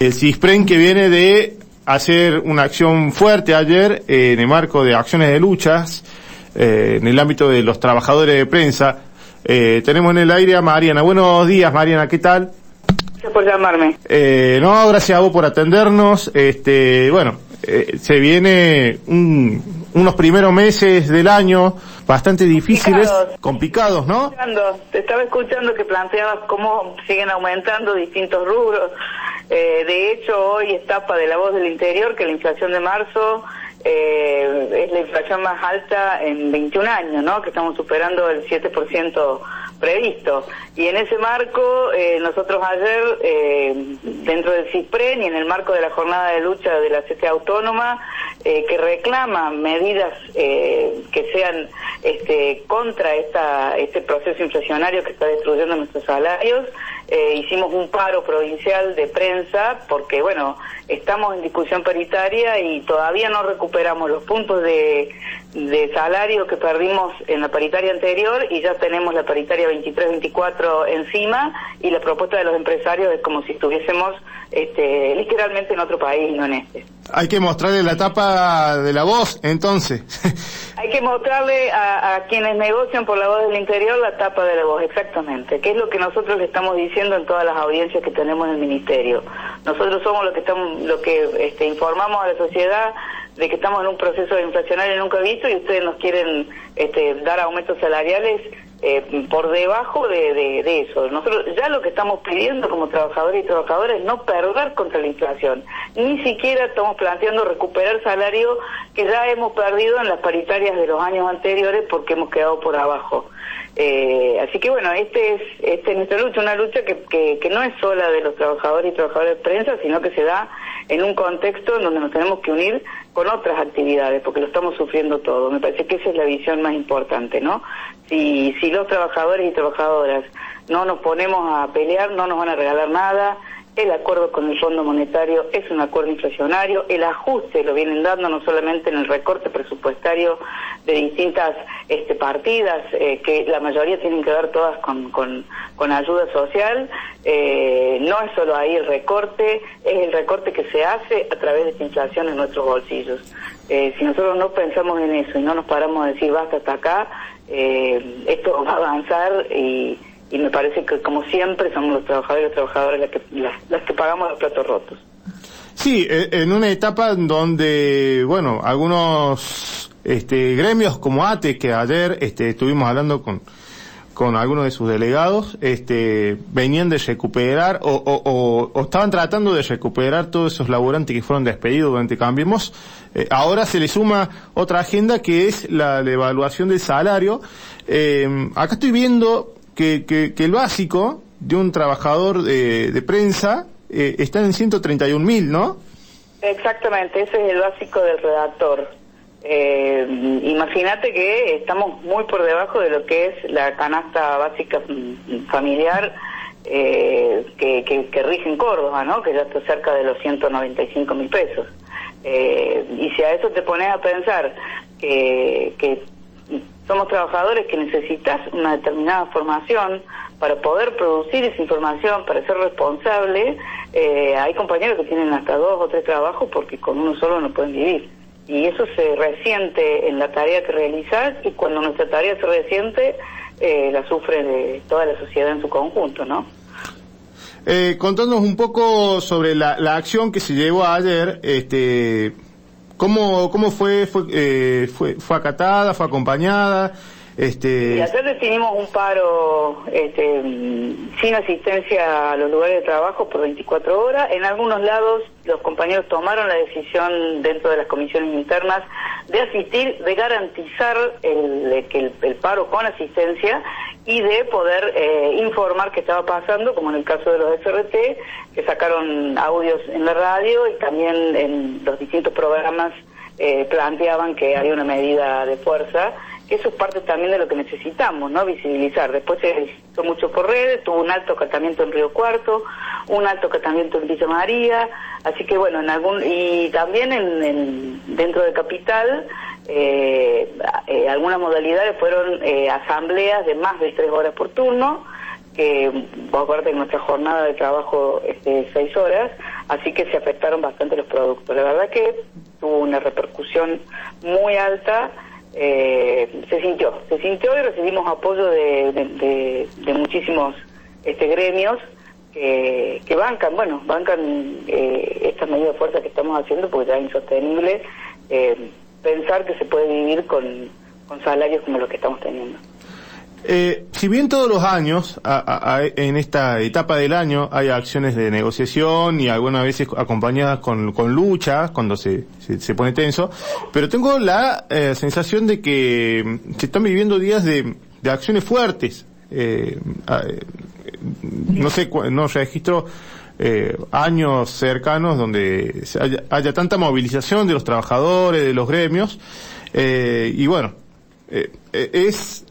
El CISPREN, que viene de hacer una acción fuerte ayer en el marco de acciones de luchas en el ámbito de los trabajadores de prensa. Tenemos en el aire a Mariana. Buenos días, Mariana, ¿qué tal? Gracias por llamarme. No, gracias a vos por atendernos. Se viene unos primeros meses del año bastante difíciles, complicados, ¿no? Te estaba escuchando que planteabas cómo siguen aumentando distintos rubros. De hecho, hoy es tapa de La Voz del Interior que la inflación de marzo es la inflación más alta en 21 años, ¿no? Que estamos superando el 7% previsto. Y en ese marco, nosotros ayer, dentro del CISPREN y en el marco de la jornada de lucha de la CTA Autónoma, que reclama medidas que sean contra este proceso inflacionario que está destruyendo nuestros salarios, hicimos un paro provincial de prensa porque, bueno, estamos en discusión paritaria y todavía no recuperamos los puntos de salario que perdimos en la paritaria anterior y ya tenemos la paritaria 23-24 encima y la propuesta de los empresarios es como si estuviésemos literalmente en otro país, no en este. Hay que mostrarle la tapa de La Voz, entonces. Hay que mostrarle a quienes negocian por La Voz del Interior la tapa de La Voz, exactamente, que es lo que nosotros le estamos diciendo en todas las audiencias que tenemos en el Ministerio. Nosotros somos los que informamos a la sociedad de que estamos en un proceso inflacionario nunca visto y ustedes nos quieren dar aumentos salariales por debajo de eso. Nosotros ya lo que estamos pidiendo como trabajadores y trabajadoras es no perder contra la inflación. Ni siquiera estamos planteando recuperar salario que ya hemos perdido en las paritarias de los años anteriores porque hemos quedado por abajo. Así que bueno, esta es nuestra lucha, una lucha que no es sola de los trabajadores y trabajadoras de prensa, sino que se da en un contexto en donde nos tenemos que unir con otras actividades, porque lo estamos sufriendo todo. Me parece que esa es la visión más importante, ¿no? Si los trabajadores y trabajadoras no nos ponemos a pelear, no nos van a regalar nada. El acuerdo con el Fondo Monetario es un acuerdo inflacionario, el ajuste lo vienen dando no solamente en el recorte presupuestario de distintas partidas, que la mayoría tienen que ver todas con ayuda social, no es solo ahí el recorte, es el recorte que se hace a través de esta inflación en nuestros bolsillos. Si nosotros no pensamos en eso y no nos paramos a decir basta hasta acá, esto va a avanzar y me parece que, como siempre, somos los trabajadores y las trabajadoras las que pagamos los platos rotos. Sí, en una etapa donde, bueno, algunos gremios como ATE, que ayer estuvimos hablando con algunos de sus delegados, venían de recuperar o estaban tratando de recuperar todos esos laburantes que fueron despedidos durante Cambiemos. Ahora se le suma otra agenda que es la evaluación del salario. Acá estoy viendo que el básico de un trabajador de prensa está en 131.000, ¿no? Exactamente, ese es el básico del redactor. Imagínate que estamos muy por debajo de lo que es la canasta básica familiar que rige en Córdoba, ¿no? Que ya está cerca de los 195.000 pesos. Y si a eso te pones a pensar que somos trabajadores que necesitas una determinada formación para poder producir esa información, para ser responsable, hay compañeros que tienen hasta 2 o 3 trabajos porque con uno solo no pueden vivir. Y eso se resiente en la tarea que realizás y cuando nuestra tarea se resiente, la sufre de toda la sociedad en su conjunto, ¿no? Contándonos un poco sobre la acción que se llevó ayer, ¿cómo fue acatada, fue acompañada? Y ayer definimos un paro sin asistencia a los lugares de trabajo por 24 horas. En algunos lados los compañeros tomaron la decisión dentro de las comisiones internas de asistir, de garantizar el paro con asistencia y de poder informar qué estaba pasando, como en el caso de los SRT, que sacaron audios en la radio y también en los distintos programas planteaban que había una medida de fuerza, que eso es parte también de lo que necesitamos, ¿no? Visibilizar. Después se hizo mucho por redes, tuvo un alto acatamiento en Río Cuarto, un alto acatamiento en Villa María, así que bueno, y también dentro de Capital, algunas modalidades fueron asambleas de más de 3 horas por turno, que vos acuérdate que nuestra jornada de trabajo es de 6 horas, así que se afectaron bastante los productos. La verdad que tuvo una repercusión muy alta, se sintió y recibimos apoyo de muchísimos gremios que bancan estas medidas de fuerza que estamos haciendo, porque ya es insostenible pensar que se puede vivir con salarios como los que estamos teniendo. Si bien todos los años, en esta etapa del año, hay acciones de negociación y algunas veces acompañadas con lucha, cuando se pone tenso, pero tengo la sensación de que se están viviendo días de acciones fuertes. No sé, no registro años cercanos donde haya tanta movilización de los trabajadores, de los gremios, y bueno, es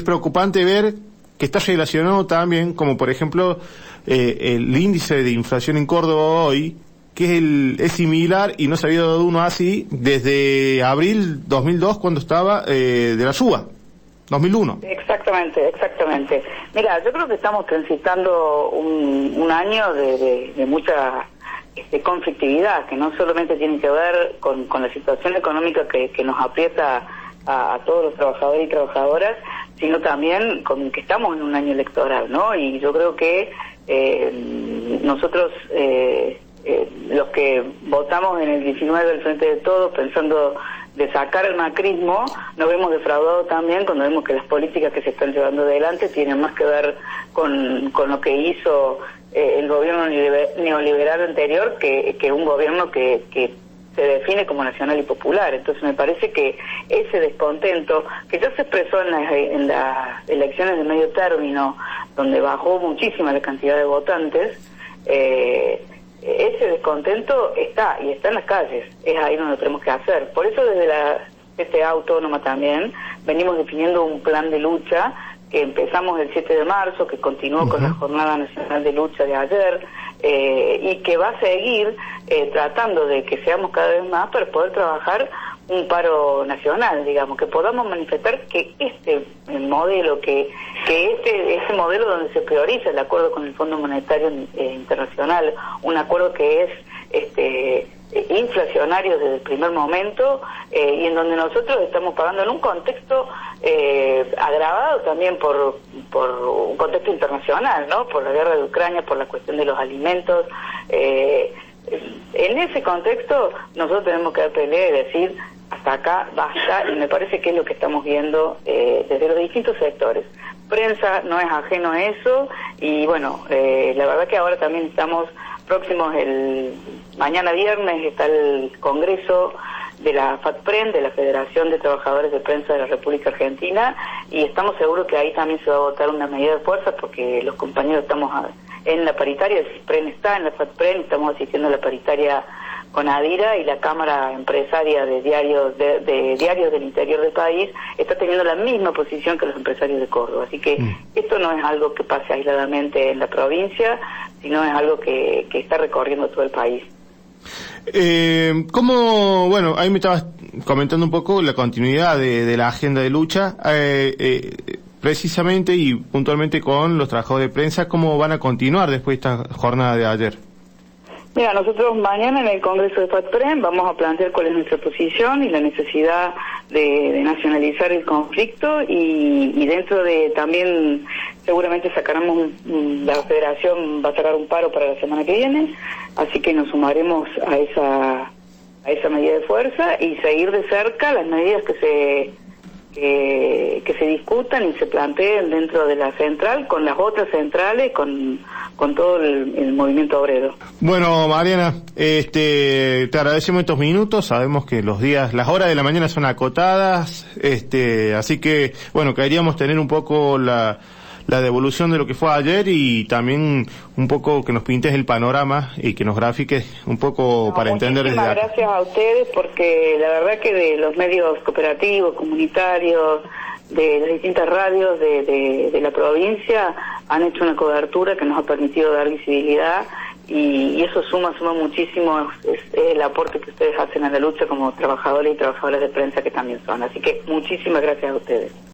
preocupante ver que está relacionado también, como por ejemplo el índice de inflación en Córdoba hoy, que es similar y no se había dado uno así desde abril 2002, cuando estaba de la suba, 2001. Exactamente. Mira, yo creo que estamos transitando un año de mucha conflictividad, que no solamente tiene que ver con la situación económica que nos aprieta a todos los trabajadores y trabajadoras, sino también con que estamos en un año electoral, ¿no? Y yo creo que nosotros, los que votamos en el 19 del Frente de Todos, pensando de sacar el macrismo, nos vemos defraudados también cuando vemos que las políticas que se están llevando adelante tienen más que ver con lo que hizo el gobierno neoliberal anterior que un gobierno que se define como nacional y popular. Entonces me parece que ese descontento, que ya se expresó en las elecciones de medio término, donde bajó muchísima la cantidad de votantes, ese descontento está en las calles, es ahí donde lo tenemos que hacer. Por eso desde la CTA Autónoma también venimos definiendo un plan de lucha que empezamos el 7 de marzo, que continuó con la Jornada Nacional de Lucha de ayer, y que va a seguir tratando de que seamos cada vez más para poder trabajar un paro nacional, digamos, que podamos manifestar que ese modelo donde se prioriza el acuerdo con el Fondo Monetario Internacional, un acuerdo que es inflacionario desde el primer momento, y en donde nosotros estamos pagando en un contexto agravado también por un contexto internacional, ¿no? Por la guerra de Ucrania, por la cuestión de los alimentos. En ese contexto nosotros tenemos que dar pelea y decir hasta acá basta, y me parece que es lo que estamos viendo desde los distintos sectores. Prensa no es ajeno a eso, y bueno, la verdad que ahora también estamos próximos, mañana viernes está el Congreso de la FATPREN, de la Federación de Trabajadores de Prensa de la República Argentina, y estamos seguros que ahí también se va a votar una medida de fuerza, porque los compañeros estamos en la paritaria, el CISPREN está en la FATPREN, estamos asistiendo a la paritaria con Adira, y la Cámara Empresaria de Diarios del Interior del país está teniendo la misma posición que los empresarios de Córdoba. Así que esto no es algo que pase aisladamente en la provincia, sino es algo que está recorriendo todo el país. Bueno, ahí me estabas comentando un poco la continuidad de la agenda de lucha, precisamente y puntualmente con los trabajadores de prensa, ¿cómo van a continuar después de esta jornada de ayer? Mira, nosotros mañana en el Congreso de FATPREN vamos a plantear cuál es nuestra posición y la necesidad de nacionalizar el conflicto, y dentro de también seguramente la federación va a sacar un paro para la semana que viene, así que nos sumaremos a esa medida de fuerza y seguir de cerca las medidas que se discutan y se planteen dentro de la central, con las otras centrales, con todo el movimiento obrero. Bueno, Mariana, te agradecemos estos minutos. Sabemos que las horas de la mañana son acotadas, así que, bueno, queríamos tener un poco la devolución de lo que fue ayer, y también un poco que nos pintes el panorama y que nos grafiques un poco para entender desde acá. Gracias a ustedes, porque la verdad que de los medios cooperativos, comunitarios, de las distintas radios de la provincia han hecho una cobertura que nos ha permitido dar visibilidad, y eso suma muchísimo, es el aporte que ustedes hacen a la lucha como trabajadores y trabajadoras de prensa que también son. Así que muchísimas gracias a ustedes.